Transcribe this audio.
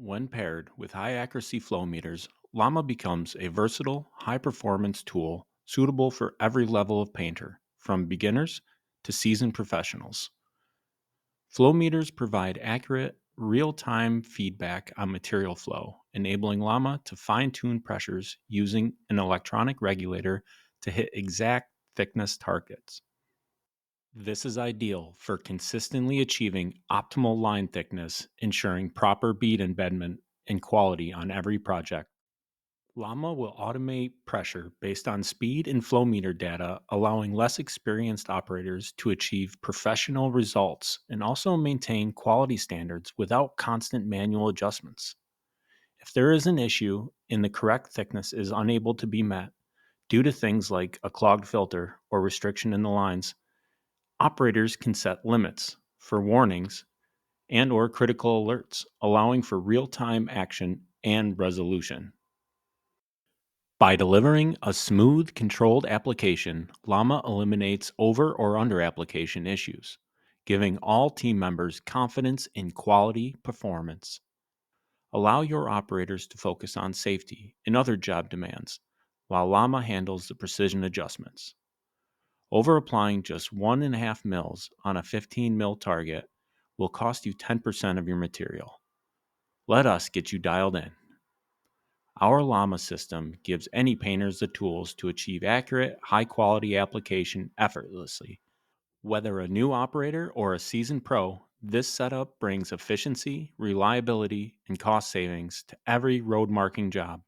When paired with high accuracy flow meters, LLAMA becomes a versatile, high performance tool suitable for every level of painter, from beginners to seasoned professionals. Flow meters provide accurate, real time feedback on material flow, enabling LLAMA to fine tune pressures using an electronic regulator to hit exact thickness targets. This is ideal for consistently achieving optimal line thickness, ensuring proper bead embedment and quality on every project. Llama will automate pressure based on speed and flow meter data, allowing less experienced operators to achieve professional results and also maintain quality standards without constant manual adjustments. If there is an issue and the correct thickness is unable to be met due to things like a clogged filter or restriction in the lines, operators can set limits for warnings and or critical alerts, allowing for real-time action and resolution. By delivering a smooth, controlled application, Llama eliminates over or under application issues, giving all team members confidence in quality performance. Allow your operators to focus on safety and other job demands, while Llama handles the precision adjustments. Over applying just 1.5 mils on a 15 mil target will cost you 10% of your material. Let us get you dialed in. Our Llama system gives any painters the tools to achieve accurate, high quality application effortlessly. Whether a new operator or a seasoned pro, this setup brings efficiency, reliability, and cost savings to every road marking job.